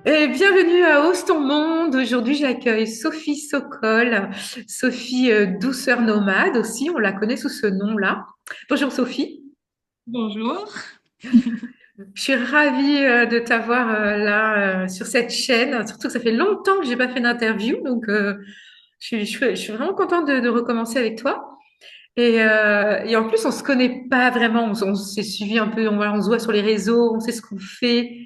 Et bienvenue à Ose ton monde. Aujourd'hui, j'accueille Sophie Sokol. Sophie Douceur Nomade aussi, on la connaît sous ce nom-là. Bonjour Sophie. Bonjour. Je suis ravie de t'avoir là sur cette chaîne. Surtout que ça fait longtemps que j'ai pas fait d'interview, donc je suis vraiment contente de recommencer avec toi. Et en plus, on se connaît pas vraiment. On s'est suivi un peu. On se voit sur les réseaux. On sait ce qu'on fait.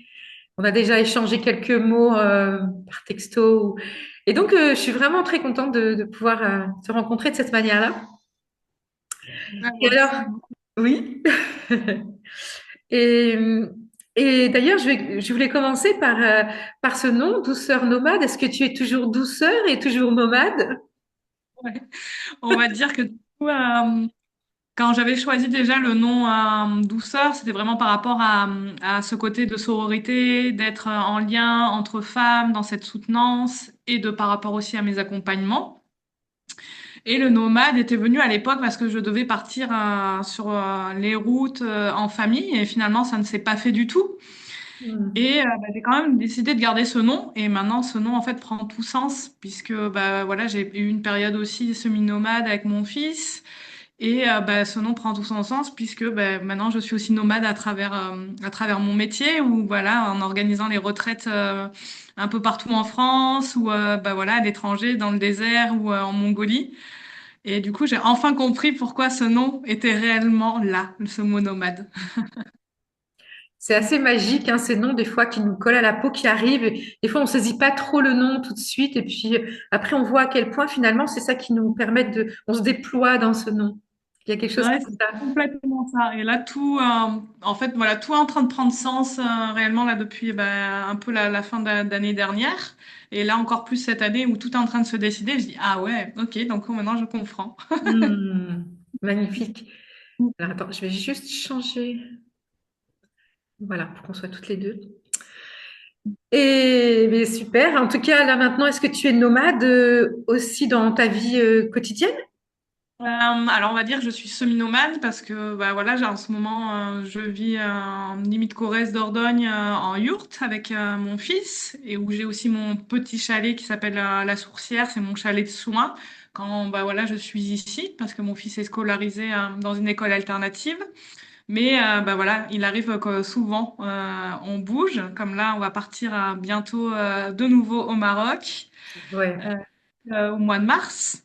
On a déjà échangé quelques mots par texto. Et donc, je suis vraiment très contente de pouvoir se rencontrer de cette manière-là. Ah, Et moi alors, aussi. oui. Et, et d'ailleurs, je voulais commencer par ce nom, douceur nomade. Est-ce que tu es toujours douceur et toujours nomade? Ouais. On va dire que du coup, quand j'avais choisi déjà le nom Douceur, c'était vraiment par rapport à ce côté de sororité, d'être en lien entre femmes dans cette soutenance et de par rapport aussi à mes accompagnements. Et le nomade était venu à l'époque parce que je devais partir sur les routes en famille et finalement ça ne s'est pas fait du tout. Hmm. Et j'ai quand même décidé de garder ce nom. Et maintenant, ce nom, en fait, prend tout sens, puisque voilà, j'ai eu une période aussi semi-nomade avec mon fils. Et ce nom prend tout son sens, puisque maintenant, je suis aussi nomade à travers mon métier, où voilà, en organisant les retraites un peu partout en France, ou voilà, à l'étranger, dans le désert ou en Mongolie. Et du coup, j'ai enfin compris pourquoi ce nom était réellement là, ce mot nomade. C'est assez magique, hein, ces noms des fois qui nous collent à la peau, qui arrivent. Et des fois, on saisit pas trop le nom tout de suite. Et puis après, on voit à quel point finalement, c'est ça qui nous permet on se déploie dans ce nom. Il y a quelque chose Ouais, comme c'est ça. complètement ça. Et là, en fait, voilà, tout est en train de prendre sens réellement là depuis un peu la fin d'année dernière. Et là, encore plus cette année où tout est en train de se décider, je dis, ah ouais, ok, donc maintenant je comprends. Hmm, magnifique. Alors attends, je vais juste changer. Voilà, pour qu'on soit toutes les deux. Et mais super. En tout cas, là maintenant, est-ce que tu es nomade aussi dans ta vie quotidienne? Alors, on va dire que je suis semi-nomade parce que voilà, en ce moment, je vis en limite Corrèze Dordogne en yourte avec mon fils et où j'ai aussi mon petit chalet qui s'appelle La Sourcière, c'est mon chalet de soins quand voilà, je suis ici parce que mon fils est scolarisé dans une école alternative. Mais voilà, il arrive que souvent on bouge. Comme là, on va partir bientôt de nouveau au Maroc Ouais. euh, au mois de mars.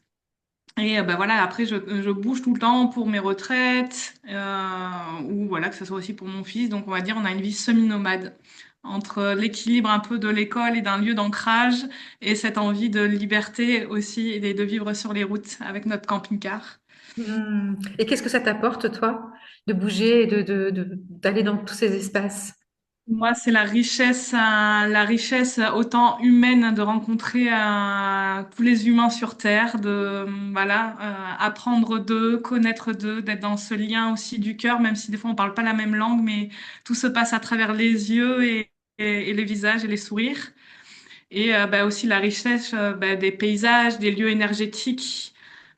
Et voilà, après, je bouge tout le temps pour mes retraites, ou voilà, que ce soit aussi pour mon fils. Donc, on va dire, on a une vie semi-nomade entre l'équilibre un peu de l'école et d'un lieu d'ancrage et cette envie de liberté aussi et de vivre sur les routes avec notre camping-car. Hmm. Et qu'est-ce que ça t'apporte, toi, de bouger et d'aller dans tous ces espaces? Moi, c'est la richesse autant humaine de rencontrer tous les humains sur Terre, de voilà, apprendre d'eux, connaître d'eux, d'être dans ce lien aussi du cœur, même si des fois on parle pas la même langue, mais tout se passe à travers les yeux et les visages et les sourires. Et aussi la richesse des paysages, des lieux énergétiques.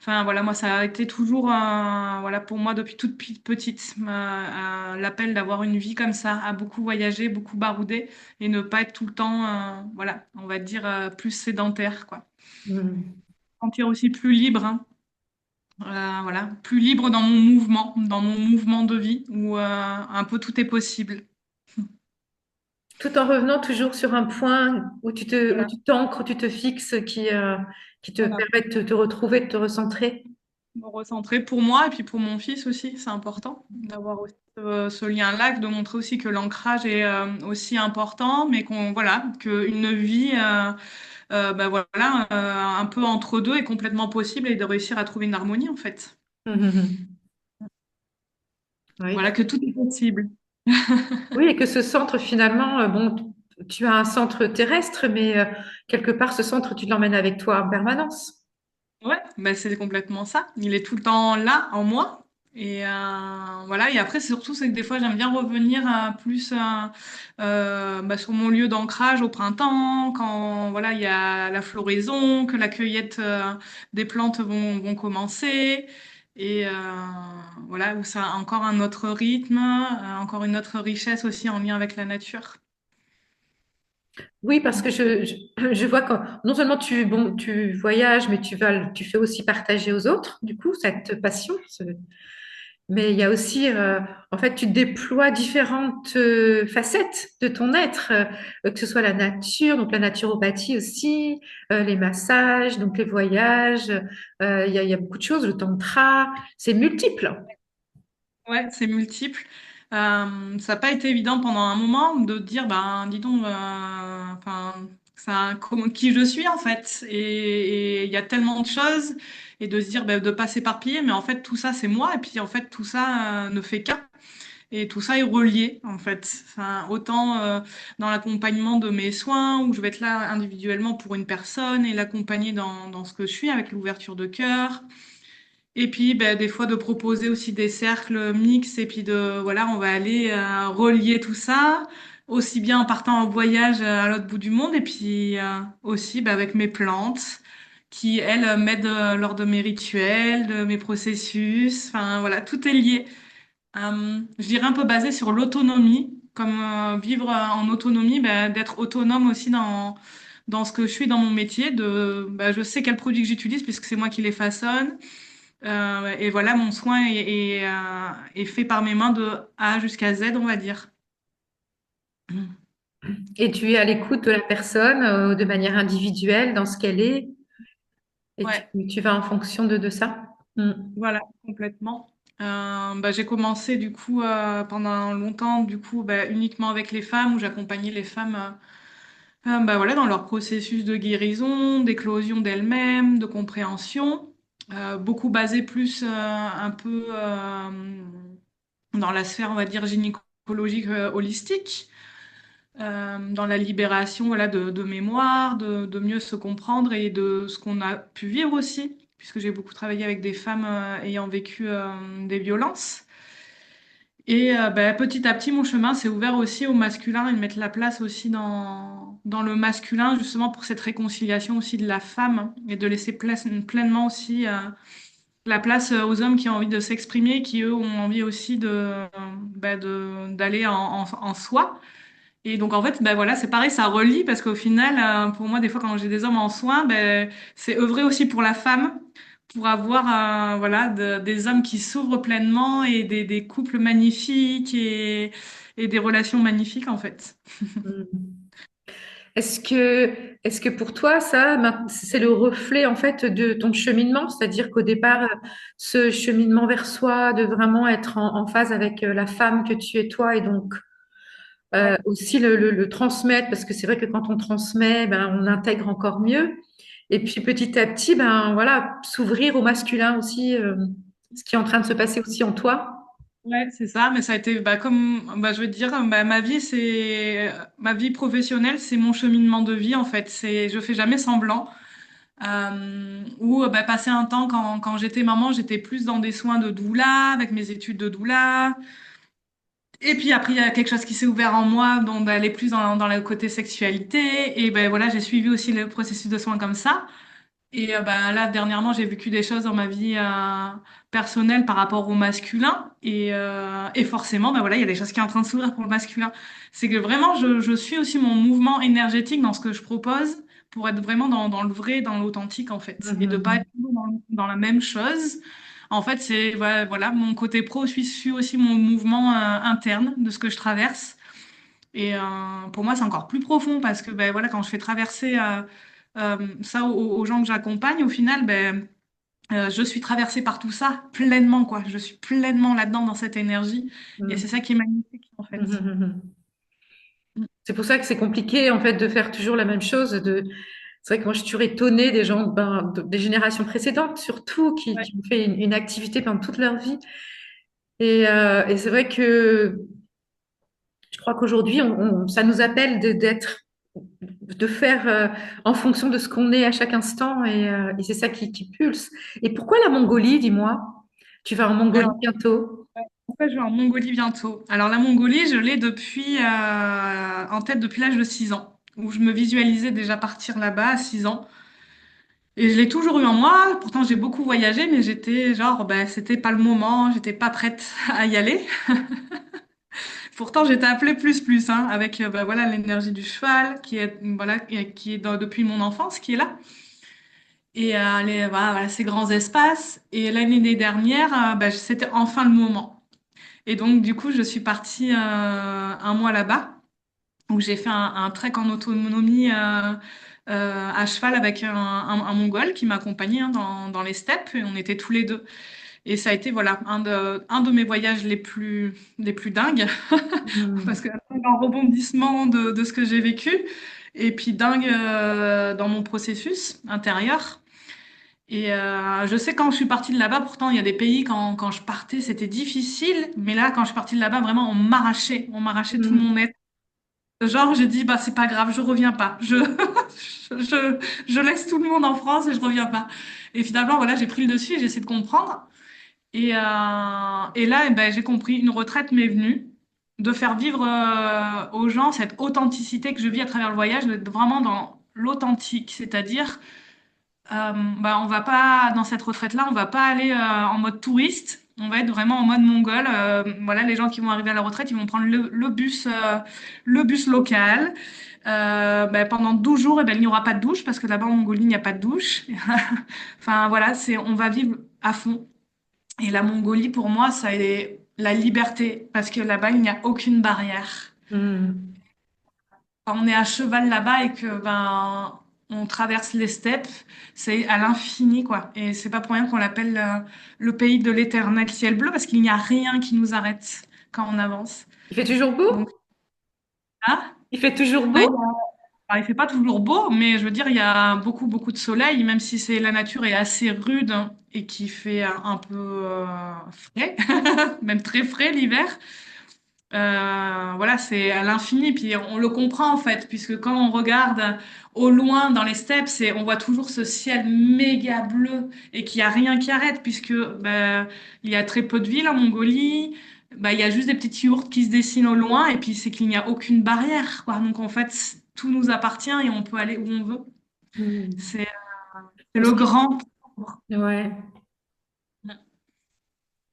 Enfin voilà, moi ça a été toujours voilà pour moi depuis toute petite l'appel d'avoir une vie comme ça, à beaucoup voyager, beaucoup barouder et ne pas être tout le temps voilà, on va dire plus sédentaire quoi. Hmm. Sentir aussi plus libre hein. Voilà, plus libre dans mon mouvement de vie où un peu tout est possible. Tout en revenant toujours sur un point où Voilà. tu t'ancres, tu te fixes, qui te Voilà. permet de te retrouver, de te recentrer. Me recentrer pour moi et puis pour mon fils aussi, c'est important d'avoir aussi ce lien-là, de montrer aussi que l'ancrage est aussi important, mais qu'on voilà, qu'une vie voilà, un peu entre deux est complètement possible et de réussir à trouver une harmonie en fait. Mhm. Oui. Voilà, que tout est possible. Oui, et que ce centre, finalement, bon, tu as un centre terrestre, mais quelque part, ce centre, tu l'emmènes avec toi en permanence. Ouais, c'est complètement ça. Il est tout le temps là en moi. Et voilà. Et après, c'est surtout c'est que des fois, j'aime bien revenir plus sur mon lieu d'ancrage au printemps, quand voilà, il y a la floraison, que la cueillette des plantes vont commencer. Et voilà, où ça a encore un autre rythme, encore une autre richesse aussi en lien avec la nature. Oui, parce que je vois que non seulement bon, tu voyages, mais tu fais aussi partager aux autres, du coup, cette passion. Mais il y a aussi, en fait, tu déploies différentes facettes de ton être, que ce soit la nature, donc la naturopathie aussi, les massages, donc les voyages. Il y a beaucoup de choses, le tantra, c'est multiple. Ouais, c'est multiple. Ça n'a pas été évident pendant un moment de dire, ben, dis donc, enfin, qui je suis en fait. Et il y a tellement de choses. Et de se dire, ben, de pas s'éparpiller, mais en fait, tout ça, c'est moi. Et puis, en fait, tout ça ne fait qu'un. Et tout ça est relié, en fait. Enfin, autant dans l'accompagnement de mes soins, où je vais être là individuellement pour une personne et l'accompagner dans ce que je suis, avec l'ouverture de cœur. Et puis, ben, des fois, de proposer aussi des cercles mixtes et puis voilà, on va aller relier tout ça, aussi bien en partant en voyage à l'autre bout du monde et puis aussi ben, avec mes plantes qui, elles, m'aident lors de mes rituels, de mes processus. Enfin, voilà, tout est lié. Je dirais un peu basé sur l'autonomie, comme vivre en autonomie, ben, d'être autonome aussi dans ce que je suis dans mon métier, ben, je sais quels produits que j'utilise puisque c'est moi qui les façonne. Et voilà, mon soin est fait par mes mains de A jusqu'à Z, on va dire. Et tu es à l'écoute de la personne de manière individuelle dans ce qu'elle est, et Ouais, tu vas en fonction de ça. Mm. voilà, complètement. Bah, j'ai commencé du coup pendant longtemps du coup bah, uniquement avec les femmes où j'accompagnais les femmes bah, voilà, dans leur processus de guérison, d'éclosion d'elles-mêmes, de compréhension, beaucoup basé plus un peu dans la sphère on va dire gynécologique holistique. Dans la libération voilà, de mémoire, de mieux se comprendre et de ce qu'on a pu vivre aussi, puisque j'ai beaucoup travaillé avec des femmes ayant vécu des violences. Et ben, petit à petit, mon chemin s'est ouvert aussi au masculin et de mettre la place aussi dans le masculin, justement pour cette réconciliation aussi de la femme et de laisser pleinement aussi la place aux hommes qui ont envie de s'exprimer, qui eux ont envie aussi d'aller en soi. Et donc en fait, ben voilà, c'est pareil, ça relie parce qu'au final, pour moi, des fois, quand j'ai des hommes en soins, ben, c'est œuvrer aussi pour la femme, pour avoir voilà, des hommes qui s'ouvrent pleinement et des couples magnifiques et des relations magnifiques en fait. Mm. Est-ce que, est-ce que pour toi, ça, c'est le reflet en fait de ton cheminement, c'est-à-dire qu'au départ, ce cheminement vers soi, de vraiment être en phase avec la femme que tu es toi, et donc Ouais. aussi le transmettre, parce que c'est vrai que quand on transmet, ben, on intègre encore mieux. Et puis petit à petit, ben voilà, s'ouvrir au masculin aussi, ce qui est en train de se passer aussi en toi. Ouais, c'est ça, mais ça a été bah, comme bah, je veux dire, bah, ma vie professionnelle, c'est mon cheminement de vie en fait. Je fais jamais semblant. Ou bah, passer un temps quand j'étais maman, j'étais plus dans des soins de doula, avec mes études de doula. Et puis après, il y a quelque chose qui s'est ouvert en moi, donc d'aller plus dans le côté sexualité. Et ben voilà, j'ai suivi aussi le processus de soins comme ça. Et ben là, dernièrement, j'ai vécu des choses dans ma vie personnelle par rapport au masculin. Et forcément, ben voilà, il y a des choses qui sont en train de s'ouvrir pour le masculin. C'est que vraiment, je suis aussi mon mouvement énergétique dans ce que je propose pour être vraiment dans le vrai, dans l'authentique, en fait. Et de pas être Mhm. toujours dans la même chose. En fait, c'est voilà, mon côté pro suis aussi mon mouvement interne de ce que je traverse. Et pour moi, c'est encore plus profond parce que ben, voilà, quand je fais traverser ça aux gens que j'accompagne, au final, ben, je suis traversée par tout ça pleinement, quoi. Je suis pleinement là-dedans dans cette énergie. Et c'est Mhm. ça qui est magnifique, en Mhm. fait. Mhm. Mm. C'est pour ça que c'est compliqué en fait de faire toujours la même chose. C'est vrai que moi je suis toujours étonnée des gens, ben, des générations précédentes surtout, Ouais. qui ont fait une activité pendant toute leur vie. Et c'est vrai que je crois qu'aujourd'hui ça nous appelle de faire en fonction de ce qu'on est à chaque instant, et c'est ça qui pulse. Et pourquoi la Mongolie, dis-moi? Tu vas en Mongolie Alors, bientôt? ouais, en fait, je vais en Mongolie bientôt. Alors, la Mongolie, je l'ai depuis, en tête depuis l'âge de 6 ans, où je me visualisais déjà partir là-bas à 6 ans. Et je l'ai toujours eu en moi. Pourtant, j'ai beaucoup voyagé, mais j'étais genre, ben, c'était pas le moment, j'étais pas prête à y aller. Pourtant, j'étais appelée plus plus, hein, avec bah, voilà l'énergie du cheval qui est voilà qui est depuis mon enfance, qui est là. Et voilà, ces grands espaces. Et l'année dernière, bah, c'était enfin le moment. Et donc, du coup, je suis partie un mois là-bas, où j'ai fait un trek en autonomie à cheval avec un Mongol qui m'accompagnait hein, dans les steppes, et on était tous les deux. Et ça a été voilà un de mes voyages les plus dingues, parce Hmm. que un rebondissement de ce que j'ai vécu, et puis dingue dans mon processus intérieur. Et je sais quand je suis partie de là-bas, pourtant il y a des pays quand je partais c'était difficile, mais là quand je suis partie de là-bas vraiment on m'arrachait tout Hmm. mon être. Genre j'ai dit bah c'est pas grave, je reviens pas, je laisse tout le monde en France et je reviens pas. Et finalement voilà j'ai pris le dessus, et j'ai essayé de comprendre et là eh ben, j'ai compris, une retraite m'est venue de faire vivre aux gens cette authenticité que je vis à travers le voyage, d'être vraiment dans l'authentique, c'est-à-dire bah, on va pas, dans cette retraite-là, on va pas aller en mode touriste. On va être vraiment en mode mongol. Voilà, les gens qui vont arriver à la retraite, ils vont prendre le bus local. Bah, pendant 12 jours, eh ben, il n'y aura pas de douche parce que là-bas en Mongolie, il n'y a pas de douche. Enfin voilà, on va vivre à fond. Et la Mongolie, pour moi, ça est la liberté parce que là-bas, il n'y a aucune barrière. Hmm. Quand on est à cheval là-bas et que ben on traverse les steppes, c'est à l'infini quoi. Et c'est pas pour rien qu'on l'appelle le pays de l'éternel ciel bleu parce qu'il n'y a rien qui nous arrête quand on avance. Il fait toujours beau? Donc là, Il fait toujours ben, beau? alors, il fait pas toujours beau, mais je veux dire il y a beaucoup de soleil, même si c'est la nature est assez rude et qui fait un peu frais, même très frais l'hiver. Voilà, c'est à l'infini, puis on le comprend en fait, puisque quand on regarde au loin dans les steppes, on voit toujours ce ciel méga bleu et qu'il n'y a rien qui arrête, puisque ben, il y a très peu de villes en Mongolie, ben, il y a juste des petites yourtes qui se dessinent au loin, et puis c'est qu'il n'y a aucune barrière, quoi. Donc en fait, tout nous appartient et on peut aller où on veut. Hmm. C'est c'est le grand. Ouais.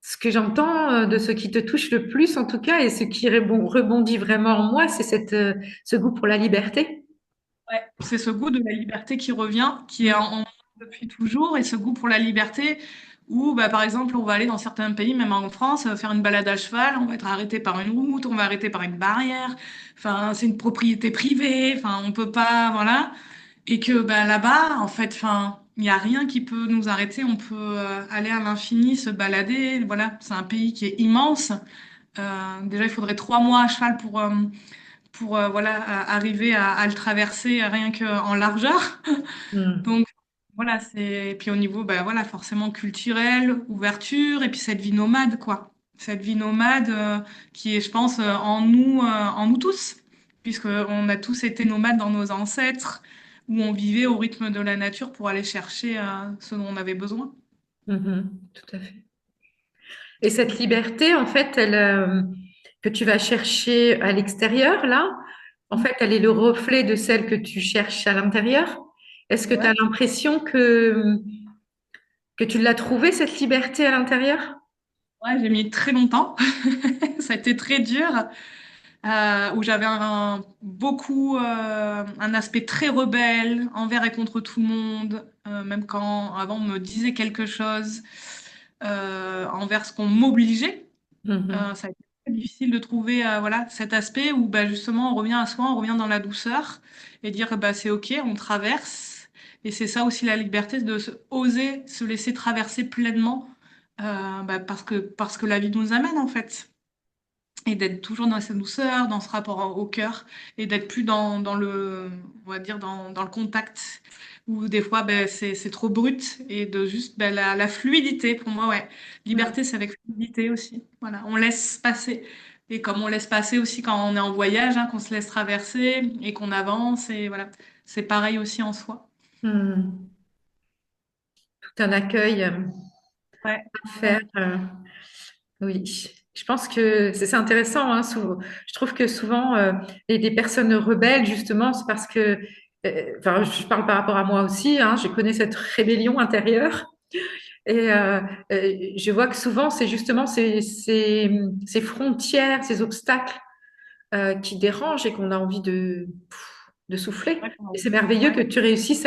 Ce que j'entends de ce qui te touche le plus, en tout cas, et ce qui rebondit vraiment en moi, c'est ce goût pour la liberté. Ouais, c'est ce goût de la liberté qui revient, qui est Mm. en moi depuis toujours, et ce goût pour la liberté où, bah, par exemple, on va aller dans certains pays, même en France, faire une balade à cheval, on va être arrêté par une route, on va arrêter par une barrière, enfin, c'est une propriété privée, enfin, on peut pas, voilà, et que bah, là-bas, en fait, enfin, il n'y a rien qui peut nous arrêter, on peut aller à l'infini, se balader, voilà, c'est un pays qui est immense. Déjà, il faudrait 3 mois à cheval pour voilà, arriver à le traverser rien qu'en largeur. Mm. Donc voilà, c'est puis au niveau bah voilà, forcément culturel, ouverture et puis cette vie nomade quoi. Cette vie nomade qui est je pense en nous tous puisque on a tous été nomades dans nos ancêtres où on vivait au rythme de la nature pour aller chercher ce dont on avait besoin. Mhm. Tout à fait. Et cette liberté, en fait, que tu vas chercher à l'extérieur, là, en fait, elle est le reflet de celle que tu cherches à l'intérieur. Est-ce que tu as Ouais. l'impression que tu l'as trouvée, cette liberté à l'intérieur? Ouais, j'ai mis très longtemps. Ça a été très dur. Où j'avais un aspect très rebelle envers et contre tout le monde, même quand avant on me disait quelque chose envers ce qu'on m'obligeait. Mhm. Ça a été très difficile de trouver voilà, cet aspect où bah, justement on revient à soi, on revient dans la douceur et dire bah, c'est OK, on traverse. Et c'est ça aussi la liberté, de oser se laisser traverser pleinement bah, parce que la vie nous amène en fait et d'être toujours dans cette douceur, dans ce rapport au cœur, et d'être plus dans le, on va dire, dans le contact, où des fois, ben, c'est trop brut, et de juste ben, la fluidité, pour moi, ouais. Mm. Liberté, c'est avec fluidité aussi. Voilà, on laisse passer. Et comme on laisse passer aussi quand on est en voyage, hein, qu'on se laisse traverser et qu'on avance, et voilà, c'est pareil aussi en soi. Mm. Tout un accueil Ouais, à faire. ouais, Oui, je pense que c'est intéressant, hein, je trouve que souvent, les personnes rebelles, justement, c'est parce que, enfin, je parle par rapport à moi aussi, hein, je connais cette rébellion intérieure. Et je vois que souvent, c'est justement ces frontières, ces obstacles qui dérange et qu'on a envie de souffler. Ouais, Et c'est merveilleux ouais, que tu réussisses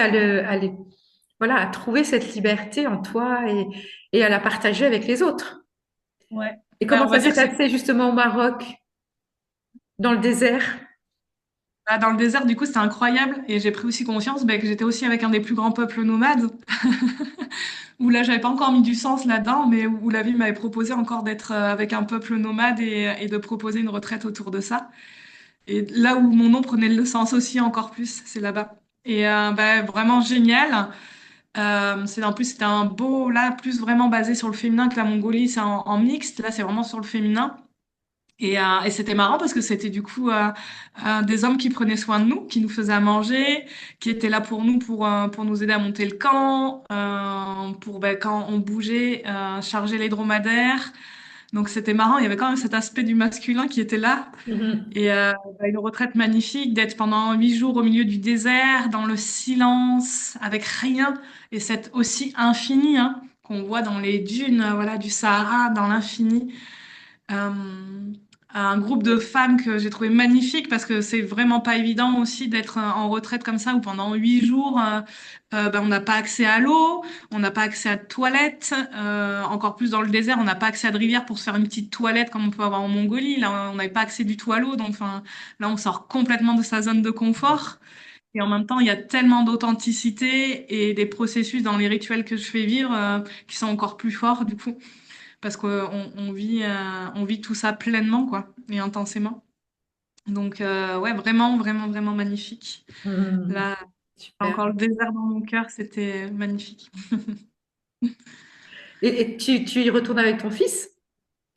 voilà, à trouver cette liberté en toi et à la partager avec les autres. ouais. Et Ben, comment on va ça dire s'est que c'est passé justement au Maroc, dans le désert? dans le désert, du coup, c'était incroyable. Et j'ai pris aussi conscience ben, que j'étais aussi avec un des plus grands peuples nomades, où là, j'avais pas encore mis du sens là-dedans, mais où la vie m'avait proposé encore d'être avec un peuple nomade et de proposer une retraite autour de ça. Et là où mon nom prenait le sens aussi encore plus, c'est là-bas. Et ben, vraiment génial. En plus, c'était un beau, là, plus vraiment basé sur le féminin que la Mongolie, c'est en mixte. Là, c'est vraiment sur le féminin. Et c'était marrant parce que c'était du coup des hommes qui prenaient soin de nous, qui nous faisaient à manger, qui étaient là pour nous, pour nous aider à monter le camp, pour ben, quand on bougeait, charger les dromadaires. Donc c'était marrant, il y avait quand même cet aspect du masculin qui était là. Mhm. Et bah, une retraite magnifique, d'être pendant 8 jours au milieu du désert, dans le silence, avec rien, et c'est aussi infini hein, qu'on voit dans les dunes, voilà, du Sahara, dans l'infini. Euh, un groupe de femmes que j'ai trouvé magnifique parce que c'est vraiment pas évident aussi d'être en retraite comme ça où pendant 8 jours, ben, on n'a pas accès à l'eau, on n'a pas accès à de toilettes, encore plus dans le désert, on n'a pas accès à de rivière pour se faire une petite toilette comme on peut avoir en Mongolie. Là, on n'avait pas accès du tout à l'eau, donc enfin, là, on sort complètement de sa zone de confort. Et en même temps, il y a tellement d'authenticité et des processus dans les rituels que je fais vivre qui sont encore plus forts du coup parce on vit tout ça pleinement, quoi, et intensément. Donc, ouais, vraiment, vraiment, vraiment magnifique. Mhm. Là, Super. encore le désert dans mon cœur, c'était magnifique. Et tu y retournes avec ton fils?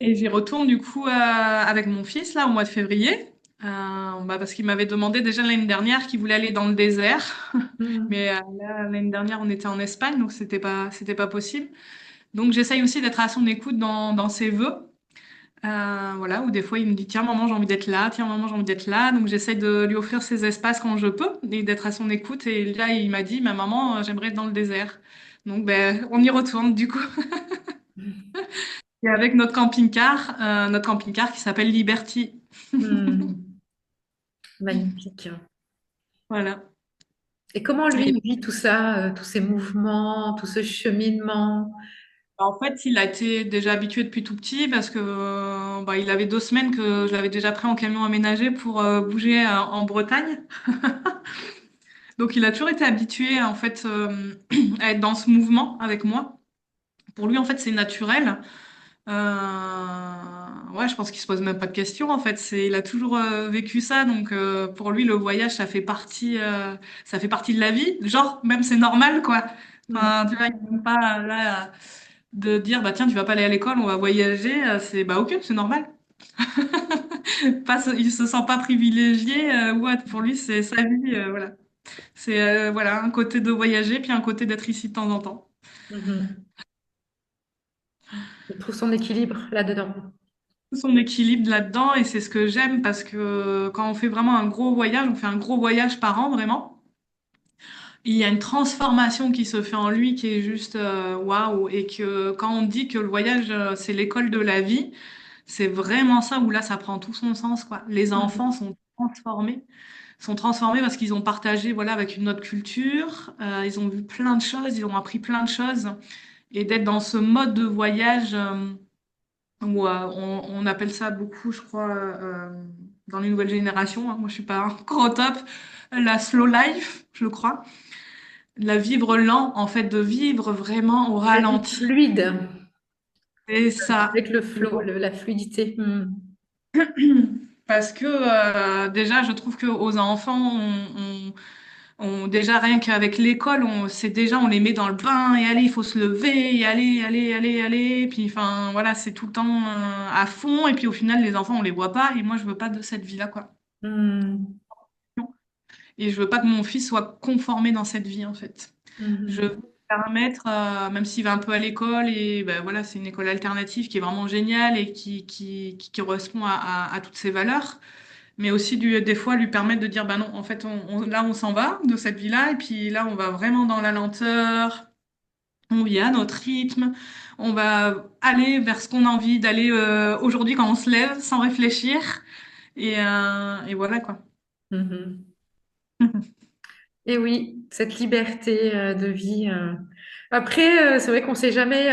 Et j'y retourne, du coup, avec mon fils, là, au mois de février. Bah, parce qu'il m'avait demandé déjà l'année dernière qu'il voulait aller dans le désert. Mhm. Mais là, l'année dernière, on était en Espagne, donc c'était pas possible. Donc, j'essaye aussi d'être à son écoute dans ses vœux. Voilà, ou des fois il me dit tiens maman j'ai envie d'être là, tiens maman j'ai envie d'être là, donc j'essaie de lui offrir ces espaces quand je peux et d'être à son écoute et là il m'a dit ma maman j'aimerais être dans le désert, donc ben on y retourne du coup et avec notre camping-car qui s'appelle Liberty, Mhm. Magnifique. voilà. Et comment lui Et il vit tout ça, tous ces mouvements, tout ce cheminement? en fait il a été déjà habitué depuis tout petit parce que bah, il avait 2 semaines que je l'avais déjà pris en camion aménagé pour bouger en Bretagne. Donc il a toujours été habitué en fait à être dans ce mouvement avec moi. Pour lui en fait c'est naturel. Ouais, je pense qu'il se pose même pas de questions en fait. Il a toujours vécu ça, donc pour lui le voyage ça fait partie de la vie. Genre même c'est normal quoi. Mhm. Enfin, tu vois, il n'est même pas là de dire bah tiens tu vas pas aller à l'école, on va voyager. C'est bah ok c'est normal. Il se sent pas privilégié. Ouais, pour lui c'est sa vie. Voilà. C'est voilà, un côté de voyager, puis un côté d'être ici de temps en temps. Mhm. Il trouve son équilibre là-dedans. Son équilibre là-dedans, et c'est ce que j'aime parce que quand on fait vraiment un gros voyage, on fait un gros voyage par an vraiment. Il y a une transformation qui se fait en lui qui est juste waouh. Et que quand on dit que le voyage, c'est l'école de la vie, c'est vraiment ça où là, ça prend tout son sens, quoi. Les enfants sont transformés parce qu'ils ont partagé voilà, avec une autre culture, ils ont vu plein de choses, ils ont appris plein de choses. Et d'être dans ce mode de voyage où on appelle ça beaucoup, je crois, dans les nouvelles générations, hein, moi je suis pas encore au top, la slow life, je crois. La vivre lent, en fait, de vivre vraiment au La vie ralenti. fluide, Et ça, avec le flow, la fluidité. Mhm. parce que déjà, je trouve que aux enfants, déjà rien qu'avec l'école, c'est déjà on les met dans le bain et allez, il faut se lever et aller, aller, aller, aller. Puis enfin voilà, c'est tout le temps à fond. Et puis au final, les enfants, on les voit pas. Et moi, je veux pas de cette vie-là, quoi. Mhm. Et je veux pas que mon fils soit conformé dans cette vie, en fait. Je veux Mhm. lui permettre, même s'il va un peu à l'école, et ben, voilà, c'est une école alternative qui est vraiment géniale et qui correspond à toutes ses valeurs, mais aussi des fois lui permettre de dire, bah non, en fait, là, on s'en va de cette vie-là, et puis là, on va vraiment dans la lenteur, on vit à notre rythme, on va aller vers ce qu'on a envie d'aller aujourd'hui quand on se lève sans réfléchir. Et voilà quoi. Mhm. Et oui, cette liberté de vie. Après, c'est vrai qu'on ne sait jamais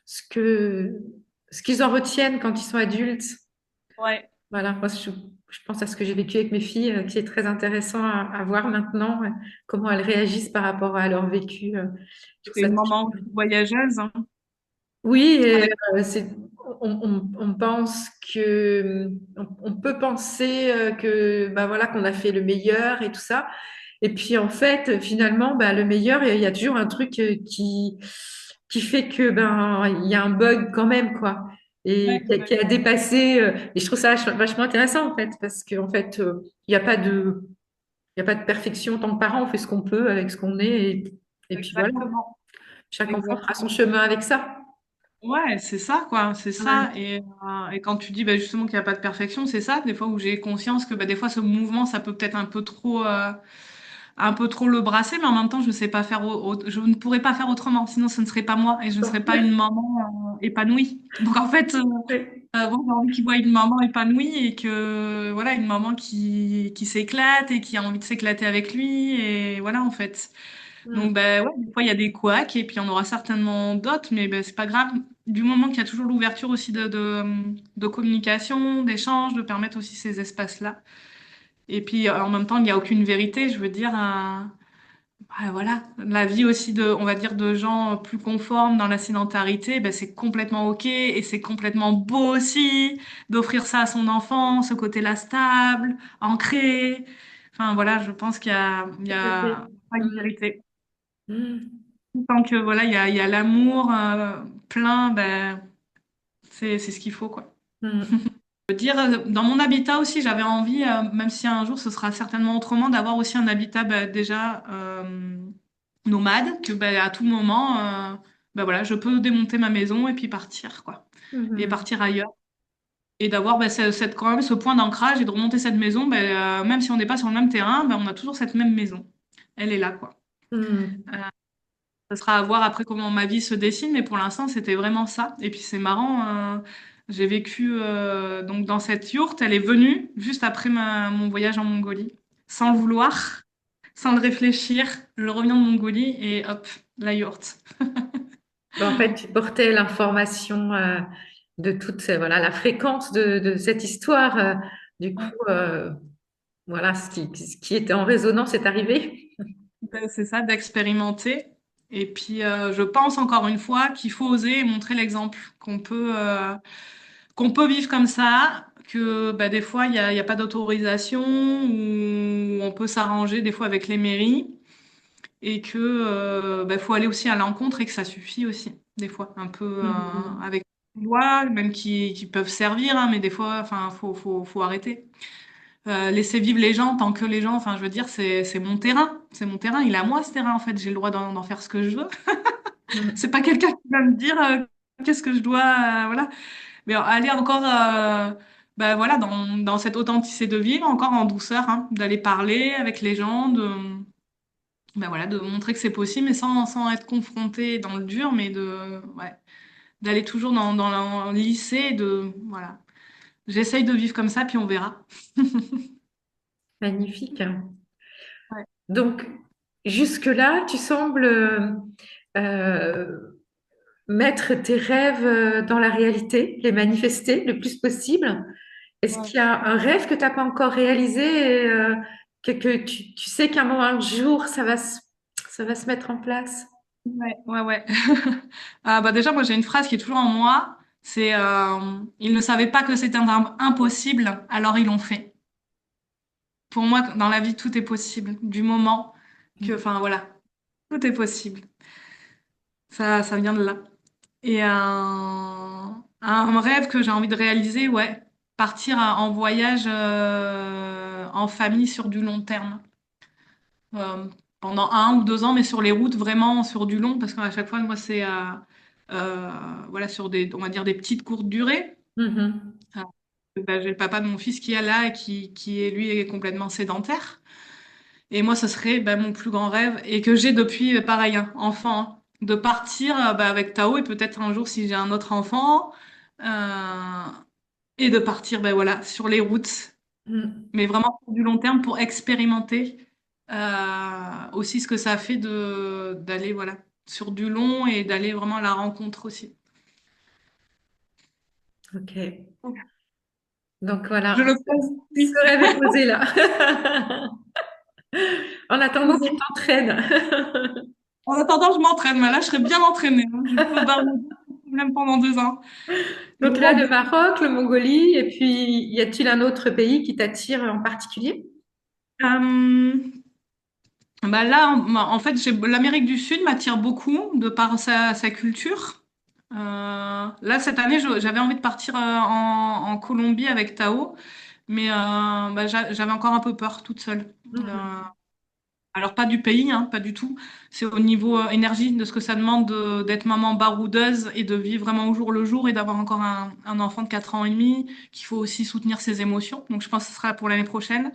ce que ce qu'ils en retiennent quand ils sont adultes. Ouais, Voilà, moi je pense à ce que j'ai vécu avec mes filles, qui est très intéressant à voir maintenant, comment elles réagissent par rapport à leur vécu. Je trouve c'est ça une maman aussi voyageuse, hein. Oui, et Avec... on pense que on peut penser que bah voilà qu'on a fait le meilleur et tout ça. Et puis en fait, finalement, bah, le meilleur, il y a toujours un truc qui fait que ben il y a un bug quand même quoi, et Ouais, qui a dépassé. Et je trouve ça vachement intéressant en fait, parce qu'en fait, il n'y a pas il y a pas de perfection en tant que parent. On fait ce qu'on peut avec ce qu'on est, et puis voilà. exactement. Chaque enfant fera son Exactement. chemin avec ça. Ouais, c'est ça, quoi, c'est ça. Ouais. Et quand tu dis bah, justement qu'il n'y a pas de perfection, c'est ça, des fois où j'ai conscience que bah, des fois ce mouvement, ça peut peut-être un peu trop le brasser, mais en même temps, je sais pas faire, je ne pourrais pas faire autrement, sinon ce ne serait pas moi et je ne serais pas une maman épanouie. Donc en fait, Ouais. bon, j'ai envie qu'il voit une maman épanouie et que voilà, une maman qui s'éclate et qui a envie de s'éclater avec lui et voilà en fait. Mm. Donc, ben ouais, des fois, il y a des couacs et puis on aura certainement d'autres, mais ben, c'est pas grave. Du moment qu'il y a toujours l'ouverture aussi de communication, d'échange, de permettre aussi ces espaces-là. Et puis, en même temps, il n'y a aucune vérité, je veux dire, ben, voilà, la vie aussi on va dire, de gens plus conformes dans la sédentarité, ben, c'est complètement OK et c'est complètement beau aussi d'offrir ça à son enfant, ce côté-là stable, ancré. Enfin, voilà, je pense il y Tout à fait. a pas une Mm. vérité. Mm. Tant que voilà, il y a l'amour plein, ben, c'est ce qu'il faut, quoi. Mm. Je veux dire, dans mon habitat aussi, j'avais envie, même si un jour ce sera certainement autrement, d'avoir aussi un habitat ben, déjà nomade, que ben, à tout moment, ben, voilà, je peux démonter ma maison et puis partir, quoi. Et Mhm. partir ailleurs. Et d'avoir ben, quand même ce point d'ancrage et de remonter cette maison, ben, même si on n'est pas sur le même terrain, ben, on a toujours cette même maison. Elle est là, quoi. Mm. Ça sera à voir après comment ma vie se dessine, mais pour l'instant, c'était vraiment ça. Et puis c'est marrant, j'ai vécu donc dans cette yourte, elle est venue juste après mon voyage en Mongolie, sans le vouloir, sans le réfléchir. Je reviens de Mongolie et hop, la yourte. Ben, en fait, tu portais l'information de toute voilà, la fréquence de cette histoire. Du coup, voilà, ce qui était en résonance est arrivé. Ben, c'est ça, d'expérimenter. Et puis, je pense encore une fois qu'il faut oser montrer l'exemple, qu'on peut vivre comme ça, que bah, des fois, il y a pas d'autorisation, ou on peut s'arranger des fois avec les mairies, et que bah, faut aller aussi à l'encontre et que ça suffit aussi, des fois, un peu Mhm. avec les lois, même qui peuvent servir, hein, mais des fois, enfin, faut arrêter. Laisser vivre les gens tant que les gens, enfin, je veux dire, c'est mon terrain. C'est mon terrain. Il est à moi, ce terrain, en fait. J'ai le droit d'en faire ce que je veux. C'est Mm. pas quelqu'un qui va me dire qu'est-ce que je dois, voilà. Mais aller encore, bah, voilà, dans cette authenticité de vivre, encore en douceur, hein, d'aller parler avec les gens, bah, voilà, de montrer que c'est possible, mais sans être confronté dans le dur, mais ouais, d'aller toujours dans le lycée, voilà. J'essaye de vivre comme ça, puis on verra. Magnifique. Ouais. Donc, jusque-là, tu sembles euh, mettre tes rêves dans la réalité, les manifester le plus possible. Est-ce Ouais. qu'il y a un rêve que tu n'as pas encore réalisé, et, que tu sais qu'un moment, un jour, ça va se mettre en place? Ouais, ouais, ouais. Ah, bah déjà, moi, j'ai une phrase qui est toujours en moi. C'est ils ne savaient pas que c'était un impossible, alors ils l'ont fait. Pour moi, dans la vie, tout est possible. Du moment que, enfin, voilà, tout est possible. Ça vient de là. Et un rêve que j'ai envie de réaliser, ouais, partir en voyage en famille sur du long terme. Euh, Pendant 1 ou 2 ans, mais sur les routes, vraiment sur du long, parce qu'à chaque fois, moi, c'est euh, voilà, sur on va dire des petites courtes durées. Mhm. Euh, bah, j'ai le papa de mon fils qui est là et qui est, lui, est complètement sédentaire. Et moi, ce serait bah, mon plus grand rêve, et que j'ai depuis, pareil, hein, enfant, hein, de partir bah, avec Tao, et peut-être un jour, si j'ai un autre enfant, euh, et de partir ben voilà, sur les routes, Mm. mais vraiment pour du long terme pour expérimenter aussi ce que ça fait d'aller voilà, sur du long et d'aller vraiment à la rencontre aussi. Ok. Donc Je voilà, le pense, oui. ce rêve est posé là. En attendant, tu t'entraînes. En attendant, je m'entraîne, mais là, je serais bien entraînée, hein. Je peux barouder sans problème pendant 2 ans. Mais Donc là, bon, le Maroc, le Mongolie, et puis y a-t-il un autre pays qui t'attire en particulier? euh, bah là, en fait, l'Amérique du Sud m'attire beaucoup de par sa culture. Là, cette année, j'avais envie de partir en Colombie avec Tao, mais bah, j'avais encore un peu peur toute seule. Euh, Mhm. alors, pas du pays, hein, pas du tout. C'est au niveau énergie, de ce que ça demande d'être maman baroudeuse et de vivre vraiment au jour le jour et d'avoir encore un enfant de 4 ans et demi, qu'il faut aussi soutenir ses émotions. Donc, je pense que ce sera pour l'année prochaine.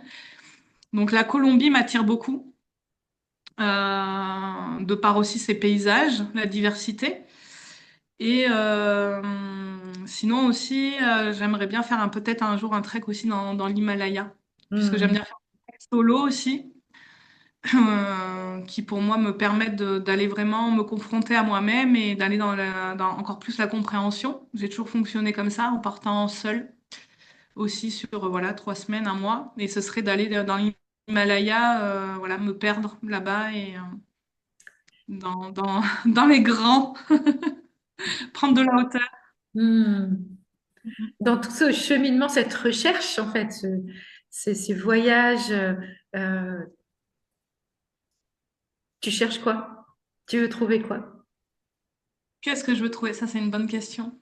Donc, la Colombie m'attire beaucoup. De par aussi ses paysages, la diversité. Et sinon aussi, j'aimerais bien faire peut-être un jour un trek aussi dans l'Himalaya, puisque j'aime Mhm. bien faire un trek solo aussi, qui pour moi me permettent d'aller vraiment me confronter à moi-même et d'aller dans encore plus la compréhension. J'ai toujours fonctionné comme ça, en partant seule, aussi sur voilà 3 semaines, un mois, et ce serait d'aller dans l'Himalaya, voilà, me perdre là-bas et dans les grands, prendre de la hauteur. Mhm. Dans tout ce cheminement, cette recherche, en fait, ces voyages, euh, tu cherches quoi? Tu veux trouver quoi? Qu'est-ce que je veux trouver? Ça, c'est une bonne question.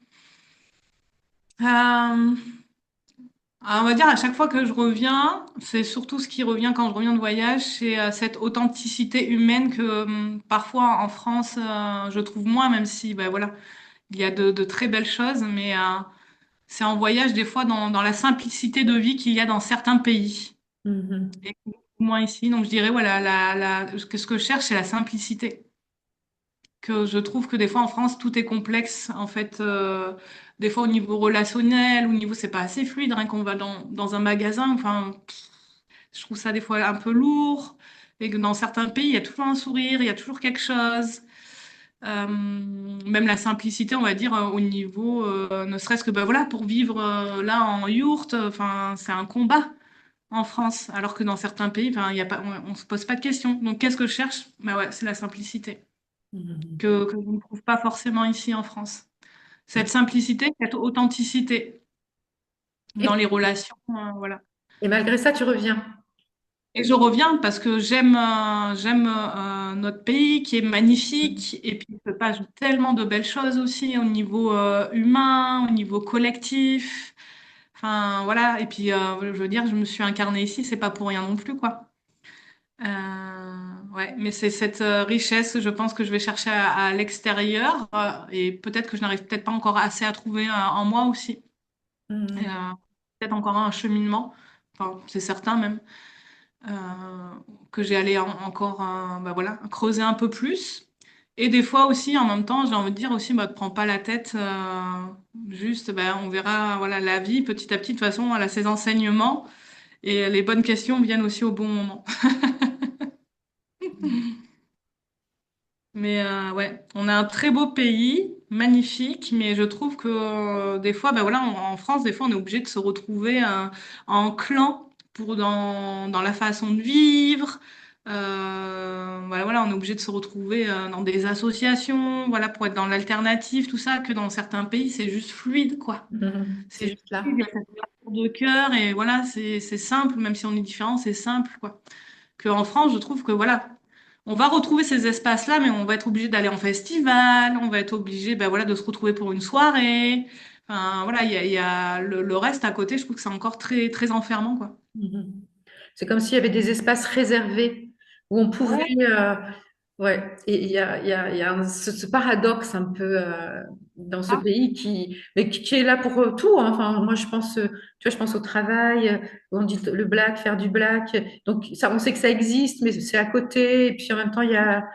Euh, on va dire à chaque fois que je reviens, c'est surtout ce qui revient quand je reviens de voyage, c'est cette authenticité humaine que parfois en France, je trouve moins, même si ben, voilà, il y a de très belles choses, mais c'est en voyage des fois dans la simplicité de vie qu'il y a dans certains pays Mhm. et moins ici. Donc je dirais voilà, que ce que je cherche, c'est la simplicité. Que je trouve que des fois en France tout est complexe en fait des fois au niveau relationnel au niveau c'est pas assez fluide rien qu'on va dans un magasin enfin je trouve ça des fois un peu lourd et que dans certains pays il y a toujours un sourire il y a toujours quelque chose. Même la simplicité on va dire au niveau ne serait-ce que bah voilà pour vivre là en yourte enfin c'est un combat en France alors que dans certains pays enfin il y a pas on se pose pas de questions donc qu'est-ce que je cherche bah ouais c'est la simplicité Mhm. que je ne trouve pas forcément ici en France. Cette simplicité, cette authenticité dans Et, les relations, voilà. et malgré ça, tu reviens. Et je reviens parce que j'aime notre pays qui est magnifique et puis il se passe tellement de belles choses aussi au niveau humain, au niveau collectif. Enfin voilà, et puis je veux dire, je me suis incarnée ici, c'est pas pour rien non plus quoi. Ouais, mais c'est cette richesse, je pense que je vais chercher à l'extérieur et peut-être que je n'arrive peut-être pas encore assez à trouver en moi aussi. Et, Mhm. peut-être encore un cheminement, enfin, c'est certain même, euh, que j'ai allé encore bah voilà, creuser un peu plus. Et des fois aussi, en même temps, j'ai envie de dire aussi, bah, te prends pas la tête, juste, bah, on verra voilà, la vie petit à petit, de toute façon, elle a ses enseignements et les bonnes questions viennent aussi au bon moment. Mais ouais, on a un très beau pays, magnifique, mais je trouve que des fois, ben voilà, en France, des fois, on est obligé de se retrouver en clan pour dans la façon de vivre. Voilà, voilà, on est obligé de se retrouver dans des associations, voilà, pour être dans l'alternative, tout ça, que dans certains pays, c'est juste fluide, quoi. Mhm. C'est C'est juste juste fluide, il y là. a cette ouverture de cœur et voilà, c'est simple, même si on est différent, c'est simple, quoi. Qu'en France, je trouve que voilà. On va retrouver ces espaces-là, mais on va être obligé d'aller en festival, on va être obligé ben voilà, de se retrouver pour une soirée. Enfin, voilà, il y a le reste à côté, je trouve que c'est encore très, très enfermant, quoi. Mhm. C'est comme s'il y avait des espaces réservés où on pouvait. Ouais, Ouais, et il y a ce paradoxe un peu dans ce ah, pays qui est là pour tout, hein. Enfin, moi, je pense, tu vois, je pense au travail, où on dit le black, faire du black. Donc, ça, on sait que ça existe, mais c'est à côté. Et puis, en même temps, il y a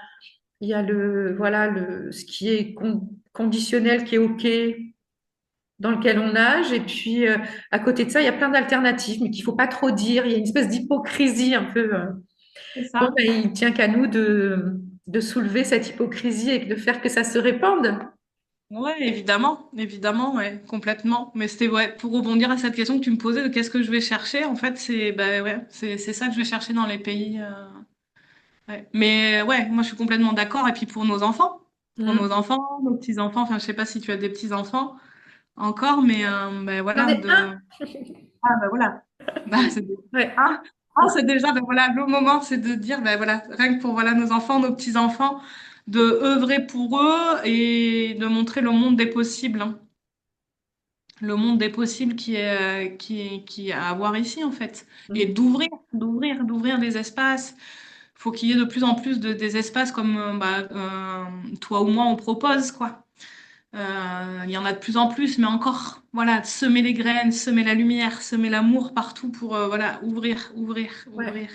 voilà, ce qui est conditionnel, qui est OK. dans lequel on nage. Et puis, à côté de ça, il y a plein d'alternatives, mais qu'il faut pas trop dire. Il y a une espèce d'hypocrisie un peu. C'est Bon, ça. ben, il tient qu'à nous de soulever cette hypocrisie et de faire que ça se répande. Ouais, évidemment, évidemment, ouais, complètement. Mais c'était ouais, pour rebondir à cette question que tu me posais de qu'est-ce que je vais chercher, en fait, c'est bah ouais, c'est ça que je vais chercher dans les pays. Ouais. Mais ouais, moi je suis complètement d'accord. Et puis pour Mm. nos enfants, nos petits-enfants, enfin je sais pas si tu as des petits-enfants encore, mais ben, J'en voilà, ai un. de ah ben voilà. Bah, c'est Ouais. ah, ah, c'est déjà ben, voilà, le moment, c'est de dire ben voilà, rien que pour voilà nos enfants, nos petits-enfants, de œuvrer pour eux et de montrer le monde des possibles, hein. Le monde des possibles qui est à avoir ici en fait, et Mm. d'ouvrir des espaces. Faut qu'il y ait de plus en plus des espaces comme toi ou moi on propose quoi. Il y en a de plus en plus, mais encore voilà, semer les graines, semer la lumière, semer l'amour partout pour voilà Ouais.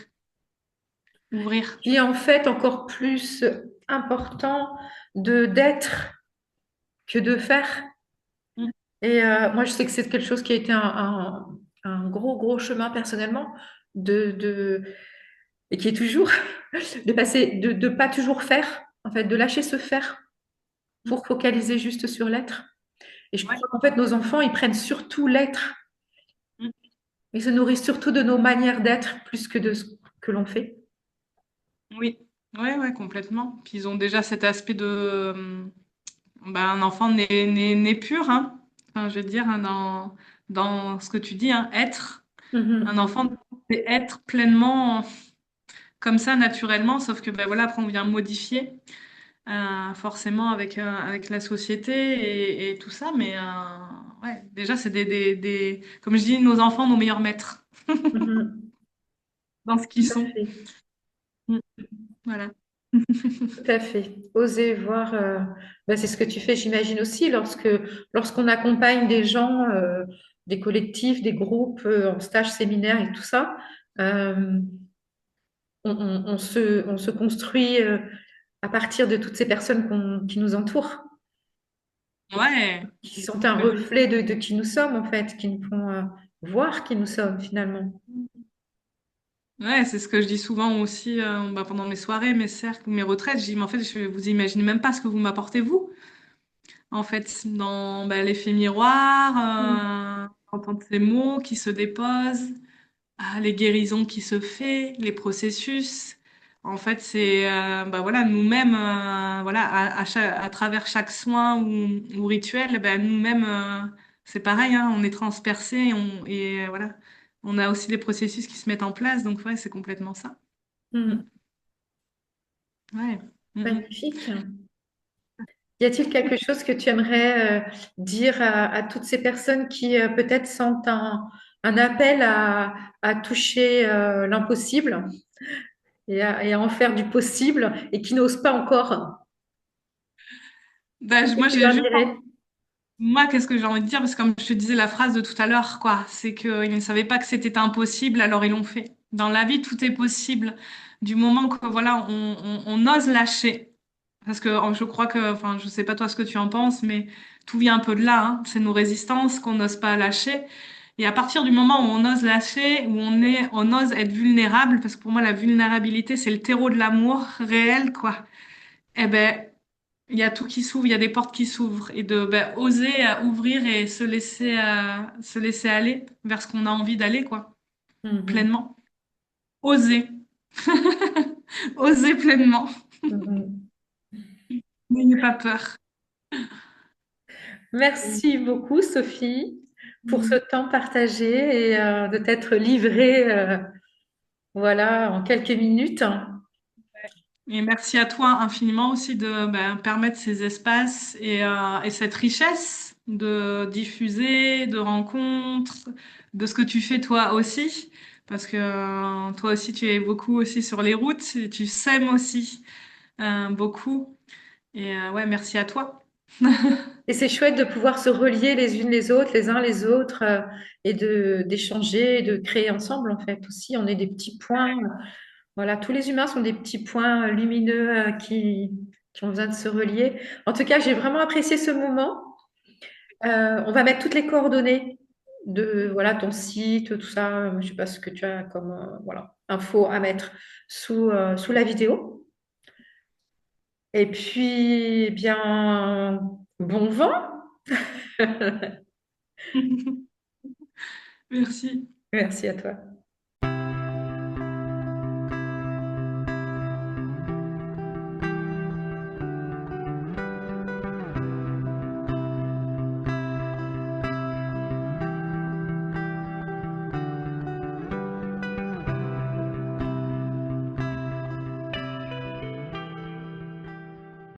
ouvrir. Puis en fait, encore plus important de d'être que de faire. Mm. Et moi, je sais que c'est quelque chose qui a été un gros, gros chemin personnellement de et qui est toujours de passer, de pas toujours faire, en fait, de lâcher se faire pour focaliser juste sur l'être. Et je Ouais. crois qu'en fait, nos enfants, ils prennent surtout l'être. Mm. Ils se nourrissent surtout de nos manières d'être plus que de ce que l'on fait. Oui, ouais, complètement. Puis ils ont déjà cet aspect de un enfant n'est pur, hein. Enfin, je veux dire, hein, dans ce que tu dis, hein, être. Un Mhm. enfant, c'est être pleinement comme ça, naturellement, sauf que ben, voilà, après, on vient modifier forcément avec la société et tout ça. Mais ouais, déjà, c'est comme je dis, nos enfants, nos meilleurs maîtres Mhm. dans ce qu'ils Tout à sont. fait. Mm, voilà. Tout à fait. Oser voir, ben, c'est ce que tu fais, j'imagine aussi, lorsqu'on accompagne des gens, des collectifs, des groupes, en stage, séminaire et tout ça, euh, on se construit, à partir de toutes ces personnes qui nous entourent, Ouais, qui sont un reflet de qui nous sommes, en fait, qui nous font, voir qui nous sommes finalement. ouais, c'est ce que je dis souvent aussi pendant mes soirées, mes cercles, mes retraites. Je dis, mais en fait, je vous imaginez même pas ce que vous m'apportez, vous. En fait, dans l'effet Mm. miroir, entendre ces mots qui se déposent, les guérisons qui se fait, les processus. En fait, c'est voilà, nous-mêmes, voilà, à travers chaque soin ou rituel, nous-mêmes, c'est pareil, hein, on est transpercé et voilà, on a aussi des processus qui se mettent en place. Donc, ouais, c'est complètement ça. Mm. Mm. Ouais. Mm, mm. Magnifique. Y a-t-il quelque chose que tu aimerais dire à toutes ces personnes qui peut-être sentent un appel à toucher l'impossible et à en faire du possible et qui n'osent pas encore? Qu'est-ce que Moi, tu j'ai leur juste dirais? Moi, qu'est-ce que j'ai envie de dire? Parce que comme je te disais la phrase de tout à l'heure, quoi, c'est qu'ils ne savaient pas que c'était impossible, alors ils l'ont fait. Dans la vie, tout est possible. Du moment que, voilà, on ose lâcher. Parce que je crois que, enfin, je sais pas toi ce que tu en penses, mais tout vient un peu de là, hein. C'est nos résistances qu'on n'ose pas lâcher. Et à partir du moment où on ose lâcher, où on ose être vulnérable, parce que pour moi, la vulnérabilité, c'est le terreau de l'amour réel, quoi. Eh ben, il y a tout qui s'ouvre, il y a des portes qui s'ouvrent et de oser ouvrir et se laisser aller vers ce qu'on a envie d'aller quoi, Mhm. pleinement. Oser, oser pleinement. Mhm. N'ayez pas peur. Merci beaucoup, Sophie, pour ce temps partagé et de t'être livrée, voilà, en quelques minutes. Et merci à toi infiniment aussi de permettre ces espaces et cette richesse de diffuser, de rencontres, de ce que tu fais toi aussi. Parce que toi aussi, tu es beaucoup aussi sur les routes et tu sèmes aussi beaucoup. Et ouais, merci à toi. Et c'est chouette de pouvoir se relier les unes les autres, les uns les autres, et d'échanger, et de créer ensemble, en fait, aussi. On est des petits points. Voilà, tous les humains sont des petits points lumineux qui ont besoin de se relier. En tout cas, j'ai vraiment apprécié ce moment. On va mettre toutes les coordonnées de voilà, ton site, tout ça. Je sais pas ce que tu as comme voilà, info à mettre sous la vidéo. Et puis, eh bien, bon vent. Merci. Merci à toi.